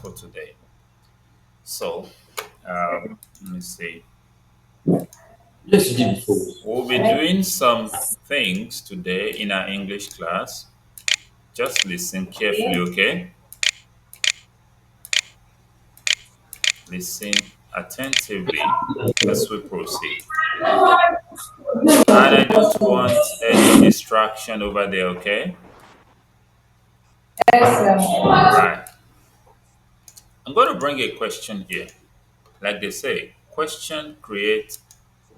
for today. So, let me see. Yes, you did before. We'll be doing some things today in our English class. Just listen carefully, okay? Listen attentively as we proceed. And I don't want any distraction over there, okay? Right. I'm going to bring a question here. Like they say, question creates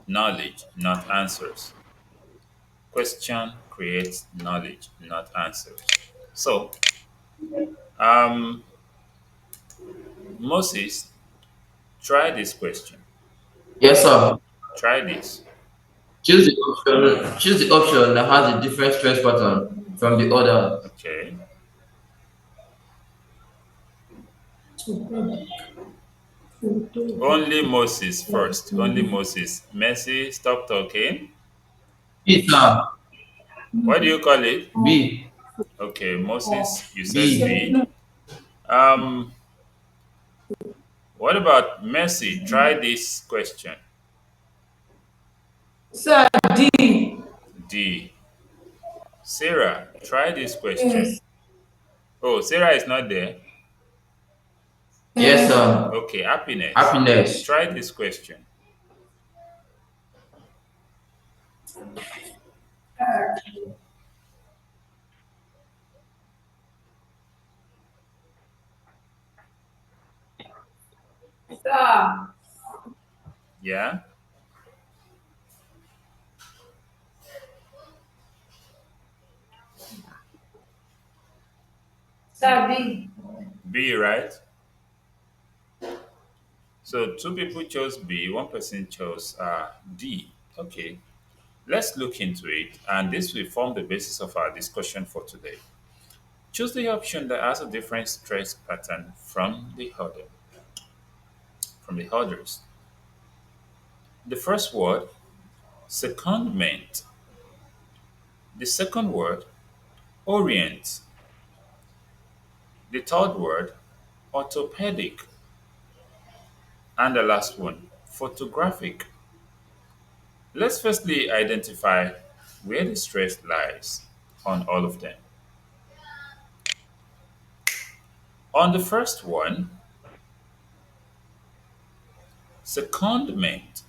knowledge, not answers. Question creates knowledge, not answers. So, um, Moses, try this question. Yes, sir. Try this. Choose the option that has a different stress pattern from the others. Okay. Only Moses first. Only Moses. Messi, stop talking. B, sir. What do you call it? B. Okay, Moses, you said B. B. Um, what about Messi? Try this question. Sir D. D. Sarah, try this question. Yes. Oh, Sarah is not there. Yes, sir. Okay, happiness. Happiness. Try this question. Sir. Yeah? Sir B. B, right? So two people chose B, one person chose D. Okay, let's look into it, and this will form the basis of our discussion for today. Choose the option that has a different stress pattern from the others. The first word, secondment. The second word, orient. The third word, orthopedic. And the last one, photographic. Let's firstly identify where the stress lies on all of them. On the first one, secondment.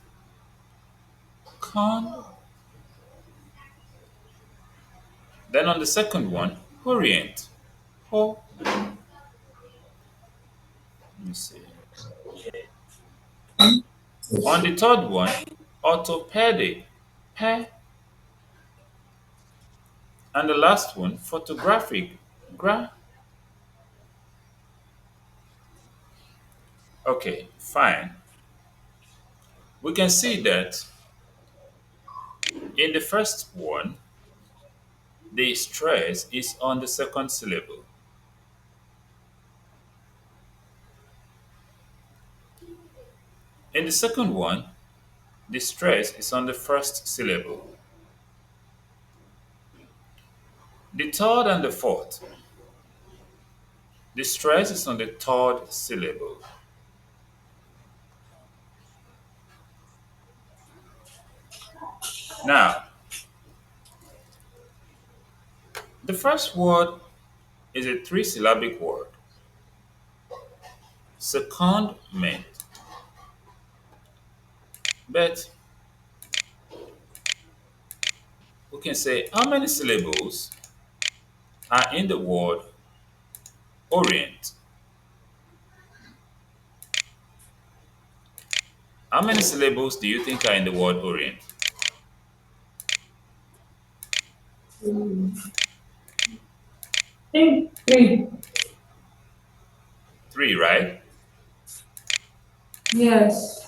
Con. Then on the second one, orient. Oh, let me see. On the third one, orthopedic. Pe. And the last one, photographic. Gra. Okay, fine. We can see that in the first one, the stress is on the second syllable. In the second one, the stress is on the first syllable. The third and the fourth, the stress is on the third syllable. Now, the first word is a three-syllabic word, secondment. But we can say how many syllables are in the word orient? How many syllables do you think are in the word orient? Think three. Three, right? Yes.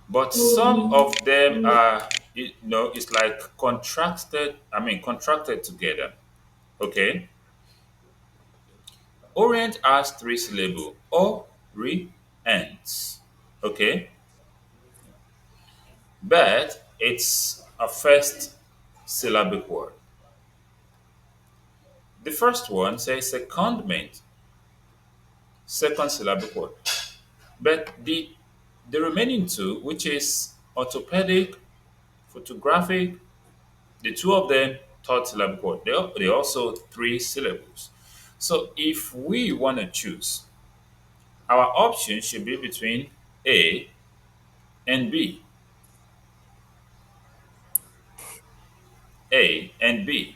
But some of them are, it's like contracted together. Okay? Orient has three syllables. Ends. Okay? But it's a first syllabic word. The first one says secondment. second syllabic word. But the remaining two, which is orthopedic, photographic, the two of them third syllabic word. They also three syllables. So if we want to choose, our option should be between A and B. A and B.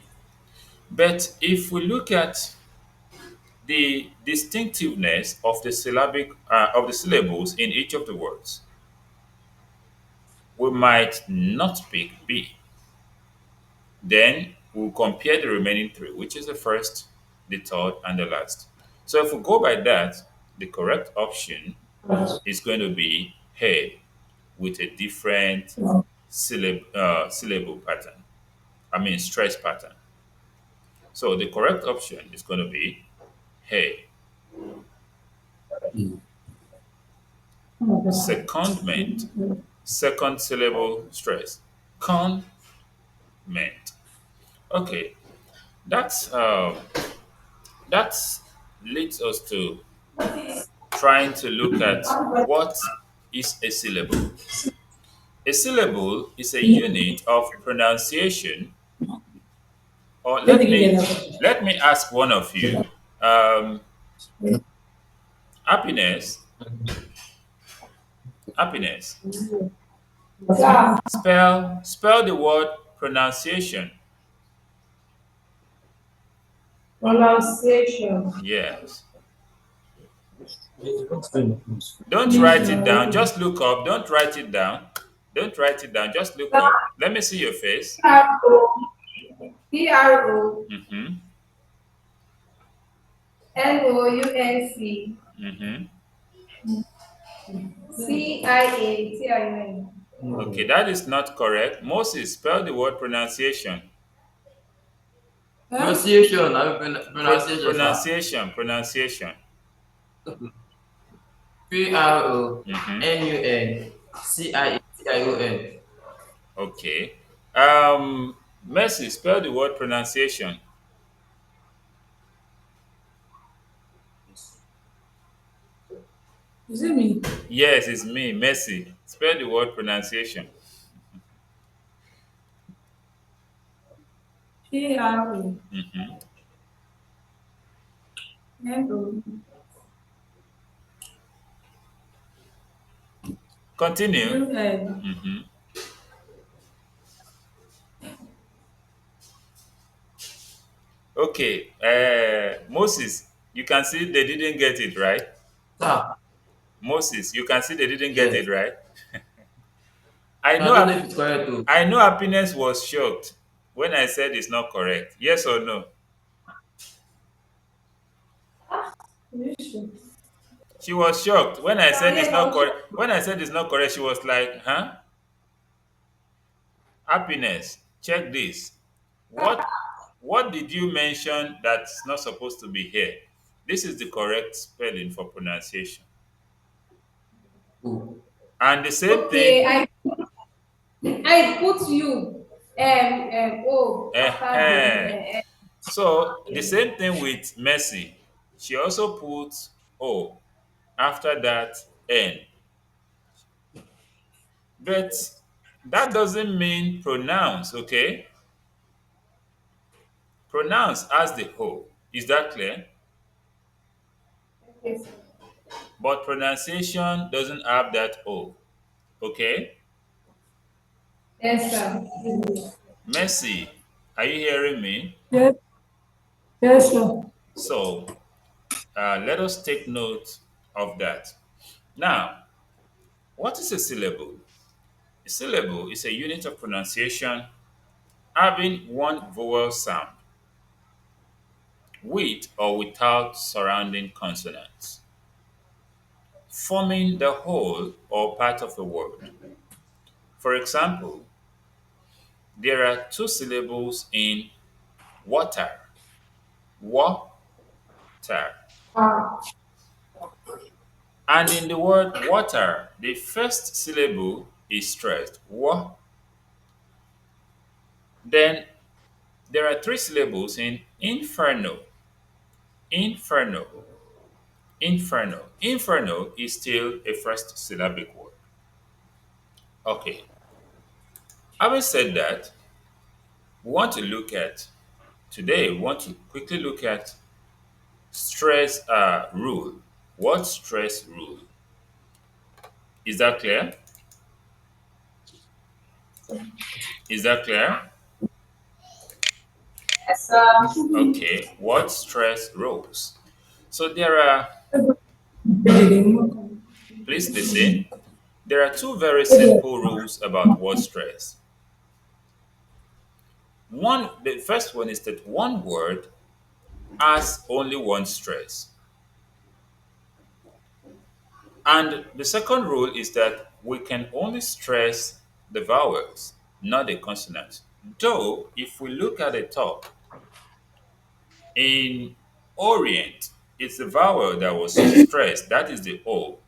But if we look at the distinctiveness of the syllables in each of the words, we might not pick B. Then we'll compare the remaining three, which is the first, the third, and the last. So if we go by that, the correct option is going to be A with a different syllable pattern. I mean stress pattern. So the correct option is going to be A. Secondment, second syllable stress. Con meant. Okay, that's that leads us to trying to look at what is a syllable. A syllable is a unit of pronunciation, or Let me get up. let me ask one of you. Um, happiness, happiness. Sir, Spell the word pronunciation. pronunciation. Yes. Don't write it down. Just look up. Don't write it down. Don't write it down. Just look up. Let me see your face. P-R-O, P-R-O, Mm-hmm. N-O-U-N-C, Mm-hmm. C-I-A-T-I-N. Okay, that is not correct. Moses, spell the word pronunciation. Huh? Pronunciation, I mean pronunciation, sir. Pronunciation. Mm-hmm. Prounciation. Okay. Mercy, spell the word pronunciation. Is it me? Yes, it's me, Mercy. Spell the word pronunciation. P-R-O, Mm-hmm. N-O, Continue. U-N. Mm-hmm. Okay. Moses, you can see they didn't get it right. Sir, Moses, you can see they didn't get yes. it right. I I know. don't know if it's correct too. I know. Happiness was shocked when I said it's not correct. Yes or no? You sure? She was shocked when I said Yes, it's I not was correct. When I said it's not correct, she was like, "Huh? Happiness. Check this. What did you mention that's not supposed to be here? This is the correct spelling for pronunciation. Oh. And the same okay. thing. I put you O after Eh. the So the same thing with Mercy. She also put O after that N. But that doesn't mean pronounce, okay? Pronounce as the O. Is that clear? yes, But pronunciation doesn't have that O. Okay? yes, sir. Mercy, are you hearing me? Yes, yes, sir. So let us take note of that. Now, what is a syllable? A syllable is a unit of pronunciation having one vowel sound with or without surrounding consonants, forming the whole or part of a word. For example, there are two syllables in water, water, Ah, and in the word water, the first syllable is stressed, wa. Then there are three syllables in inferno, inferno. Inferno. Inferno is still a first syllabic word. Okay. Having said that, we want to look at today, we want to quickly look at stress rule. What stress rule? Is that clear? Is that clear? Yes, sir. Okay. What stress rules? So there are, please listen, there are two very simple rules about word stress. The first one is that one word has only one stress. And the second rule is that we can only stress the vowels, not the consonants. Though, if we look at the top, in Orient, it's the vowel that was stressed, that is the O.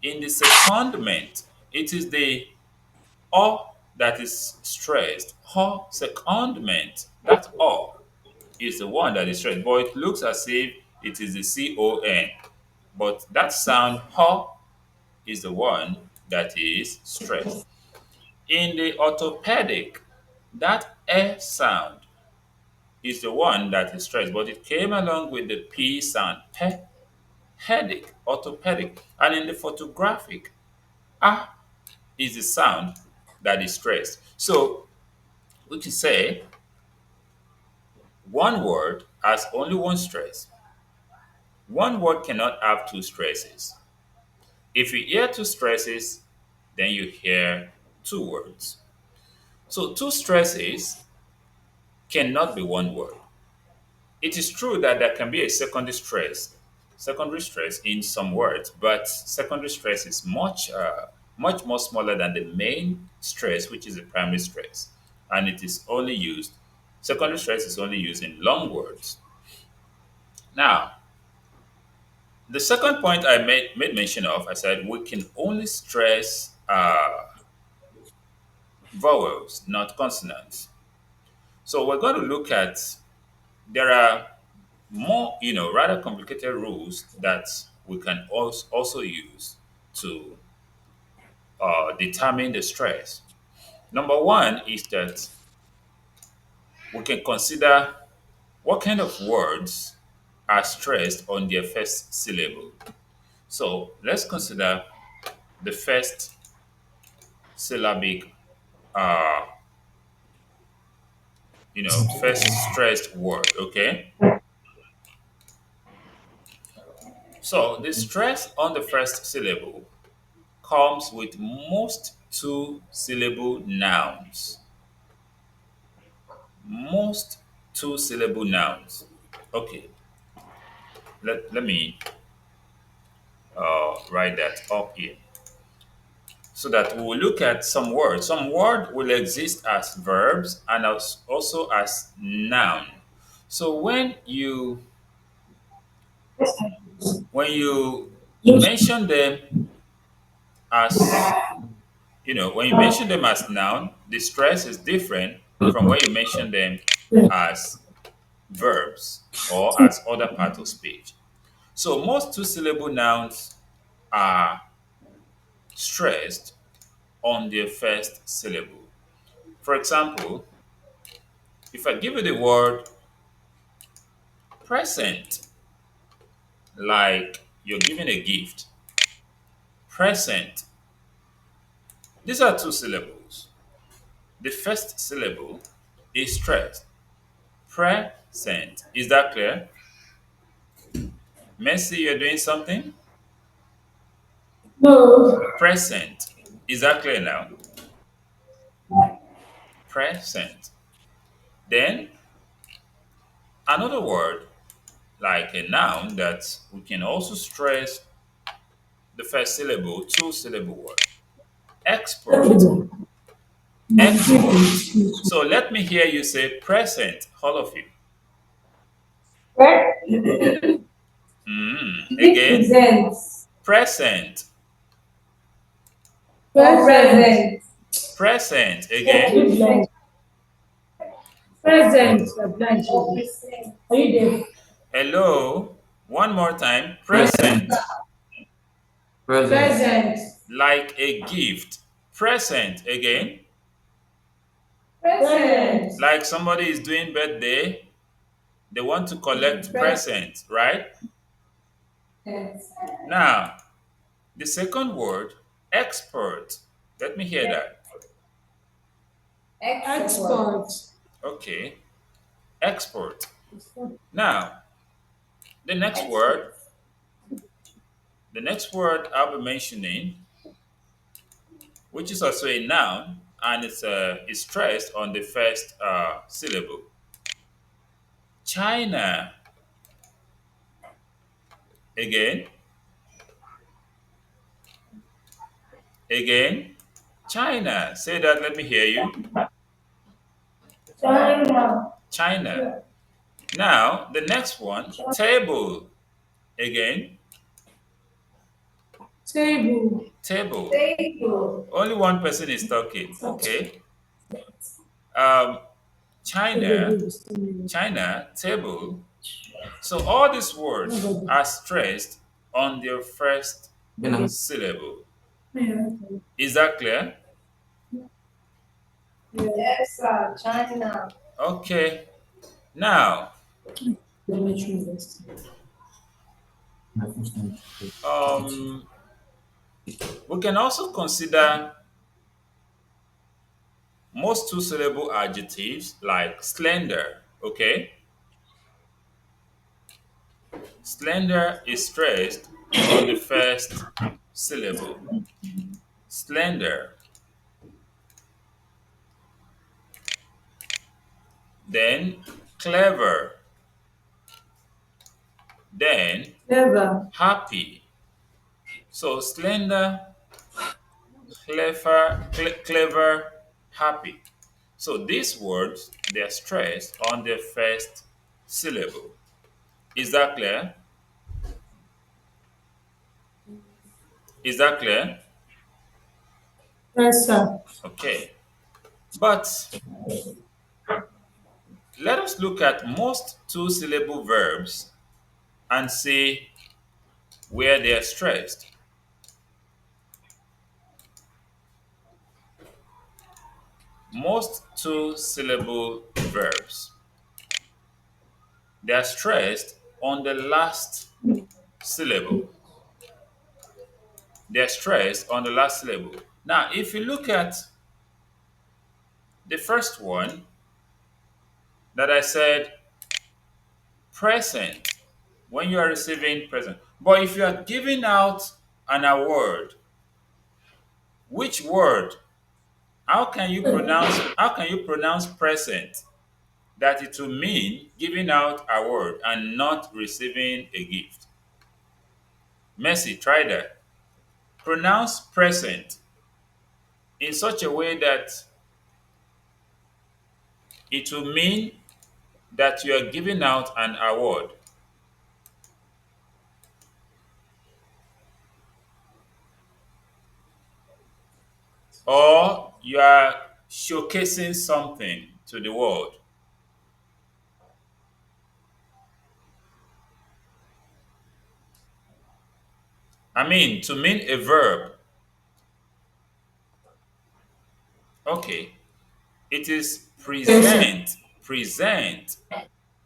In the secondment, it is the O that is stressed. O secondment, that O is the one that is stressed, but it looks as if it is the CON. But that sound, ho, is the one that is stressed. In the orthopedic, that e sound is the one that is stressed, but it came along with the p sound, pe, headache, orthopedic. And in the photographic, a is the sound that is stressed. So, we can say one word has only one stress. One word cannot have two stresses. If you hear two stresses, then you hear two words. So two stresses cannot be one word. It is true that there can be a secondary stress in some words, but secondary stress is much more smaller than the main stress, which is the primary stress, and it is only used. Secondary stress is only used in long words. Now, the second point I made mention of, I said we can only stress vowels, not consonants. So we're going to look at, there are more, rather complicated rules that we can also use to determine the stress. Number one is that we can consider what kind of words are stressed on their first syllable. So let's consider the first syllabic, uh, first stressed word. Okay. So the stress on the first syllable comes with most two syllable nouns. Most two syllable nouns. Okay, let me write that up here so that we will look at some words. Some word will exist as verbs and also as noun. So when you mention them as when you mention them as noun, the stress is different from when you mention them as verbs or as other part of speech. So most two syllable nouns are stressed on their first syllable. For example, if I give you the word present, like you're giving a gift, present, these are two syllables. The first syllable is stressed. Present. Is that clear? Messi, you're doing something? No. Present. Is that clear now? Present. Then another word like a noun that we can also stress the first syllable, two syllable word. Expert. Export. So let me hear you say present, all of you. Again, Presents. present, Present. present. Again, Present. Are you there? hello. One more time. Present. Present. Present. Present. Like a gift. Present again. Present. Like somebody is doing birthday, they want to collect present, right? Yes. Now, the second word, expert. Let me hear that. Export. Okay, export. Now, the next word, the next word I'll be mentioning, which is also a noun, and it's stressed on the first syllable. China. Again, again. China. Say that. Let me hear you. China. China. Now, the next one, table. Again, Table. table. Table. Only one person is talking. Okay. Um, China, China, table. So all these words are stressed on their first You know. syllable. Is that clear? Yes, sir. China. Okay. Now, um, we can also consider most two syllable adjectives like slender. Okay. Slender is stressed on the first syllable. Slender. Then clever. Then Never. happy. So slender, clever, happy. So these words they're stressed on the first syllable. Is that clear? Is that clear? Yes, sir. Okay. But let us look at most two syllable verbs and see where they are stressed. Most two syllable verbs they are stressed on the last syllable. They're stressed on the last syllable. Now, if you look at the first one that I said, present, when you are receiving present. But if you are giving out an award, which word? How can you pronounce present that it will mean giving out award and not receiving a gift? Mercy, try that. Pronounce present in such a way that it will mean that you are giving out an award or you are showcasing something to the world. I mean, to mean a verb, okay, it is present. Present,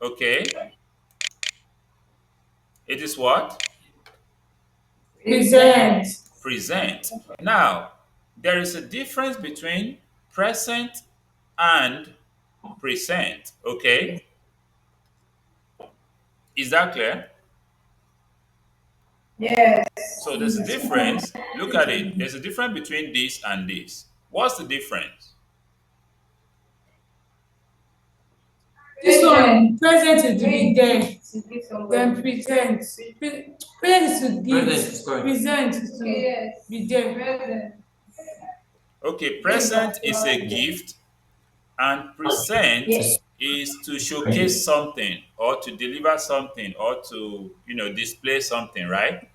okay? It is what? Present. Present. Now, there is a difference between present and present, okay? Is that clear? Yes. So there's a difference. Look at it. There's a difference between this and this. What's the difference? This one, present is to be there. Then present. Present is to give. Present is correct. Present is to be there. Present. Okay, present is a gift and present Yes. is to showcase something or to deliver something or to, display something, right?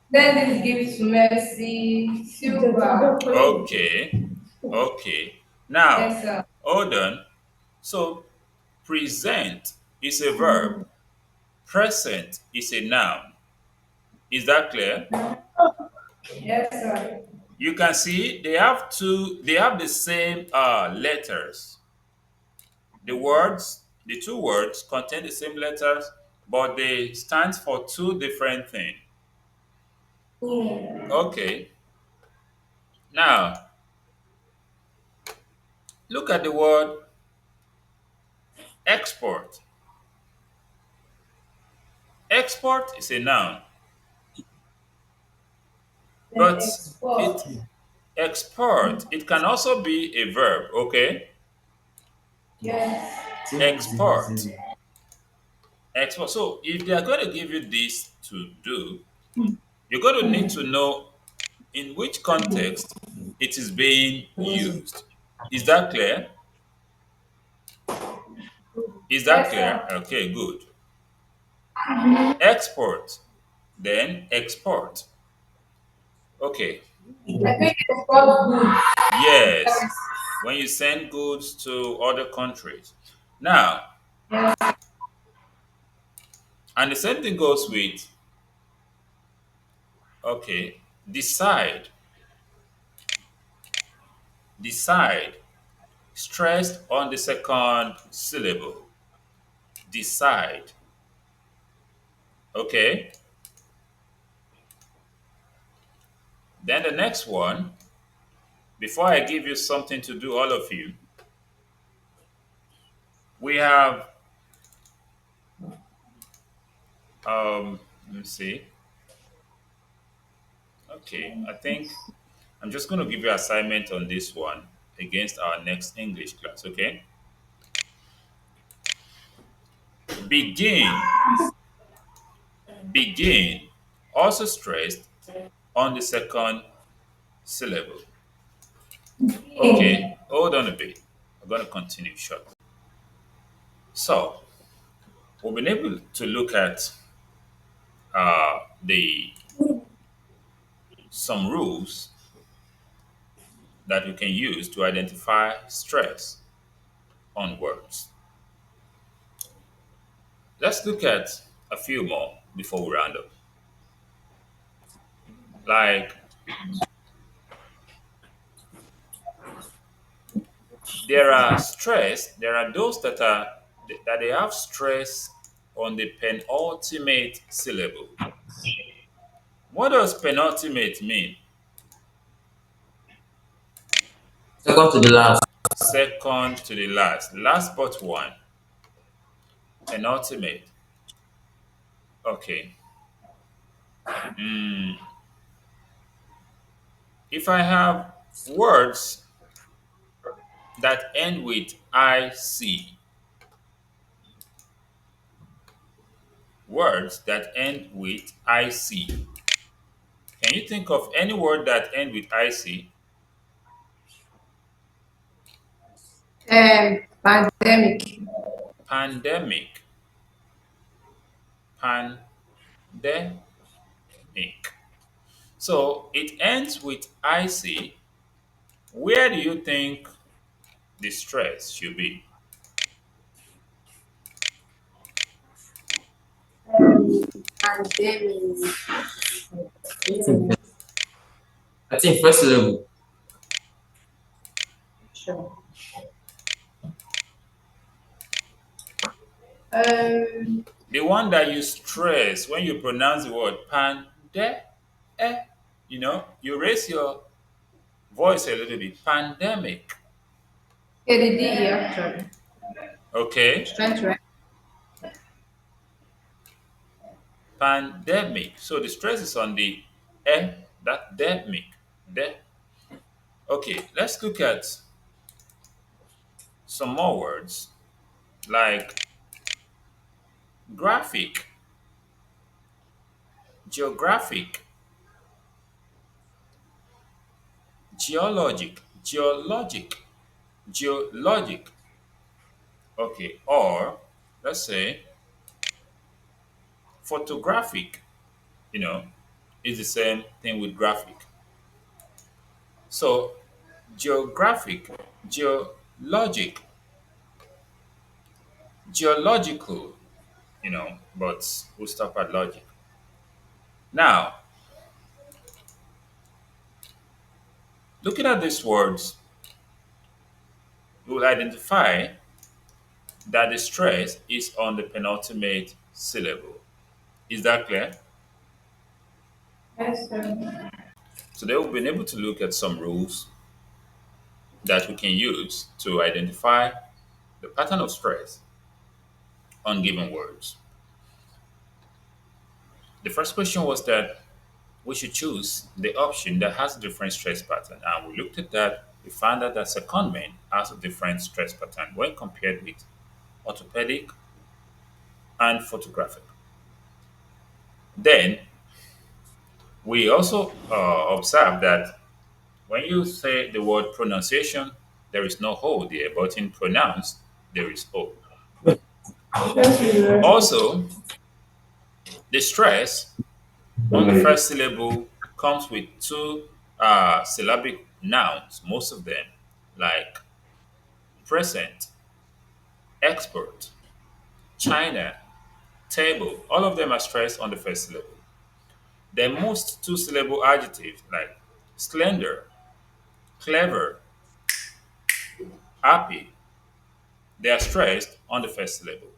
Then this gives mercy, silver. Okay. Okay. Now, Yes, sir. hold on. So, present is a verb. present is a noun. Is that clear? Yes, sir. You can see they have the same letters. The two words contain the same letters, but they stand for two different things. Okay. Now, look at the word export. Export is a noun, Then but export. it export, it can also be a verb, okay? Yes. Export. Export. So if they are going to give you this to do, you're going to need to know in which context it is being used. Is that clear? Is that Yes, clear? sir. Okay, good. Export, then export. Okay. I think export good. Yes. When you send goods to other countries. Now, Yes. and the same thing goes with, okay, decide. Decide. Stressed on the second syllable. Decide. Okay. Then the next one, before I give you something to do, all of you, we have, let me see. Okay, I think I'm just going to give you assignment on this one against our next English class, okay? Begin, begin, also stressed on the second syllable. Okay, hold on a bit. I'm going to continue shortly. So, we've been able to look at the some rules that we can use to identify stress on words. Let's look at a few more before we round up. Like, there are those that they have stress on the penultimate syllable. What does penultimate mean? Second to the last. Second to the last, last but one, penultimate. Okay. Mm, if I have words that end with IC, words that end with IC, can you think of any word that end with IC? Pandemic. Pandemic. Pandemic. So it ends with IC. Where do you think the stress should be? Pandemic. I think first level. Sure. Um, The one that you stress when you pronounce the word you raise your voice a little bit. Pandemic. ADD actually. Okay? Trying to write. Pandemic. So the stress is on the that demic. De. Okay, let's look at some more words like graphic, geographic, geologic. Okay, or let's say photographic, you know, is the same thing with graphic. So geographic, geologic, geological. but we'll stop at logic. Now, looking at these words, we will identify that the stress is on the penultimate syllable. Is that clear? Yes, sir. Today, we've been able to look at some rules that we can use to identify the pattern of stress on given words. The first question was that we should choose the option that has a different stress pattern. And we looked at that. We found out that secondment has a different stress pattern when compared with orthopedic and photographic. Then we also observed that when you say the word pronunciation, there is no O there, but in pronounce, there is O. Also, the stress on the first syllable comes with two syllabic nouns, most of them, like present, export, China, table. All of them are stressed on the first syllable. Then most two syllable adjectives like slender, clever, happy, they are stressed on the first syllable.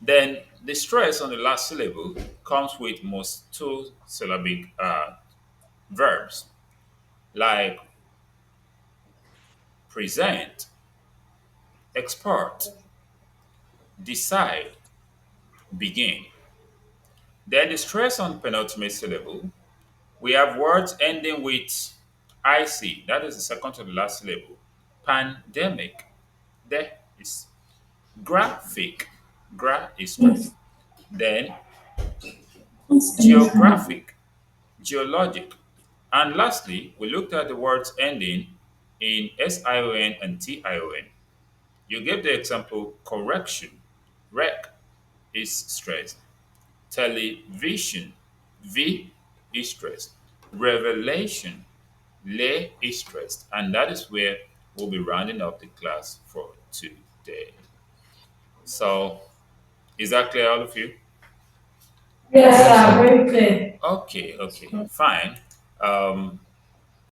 Then the stress on the last syllable comes with most two syllabic verbs like present, export, decide, begin. Then the stress on penultimate syllable, we have words ending with IC, that is the second to the last syllable. Pandemic, there is graphic, gra is stressed. Then geographic, geologic. And lastly, we looked at the words ending in SION and TION. You gave the example correction, rec is stressed. Television, V is stressed. Revelation, Le is stressed. And that is where we'll be rounding up the class for today. So, is that clear, all of you? Yes, sir. Very clear. Okay, fine.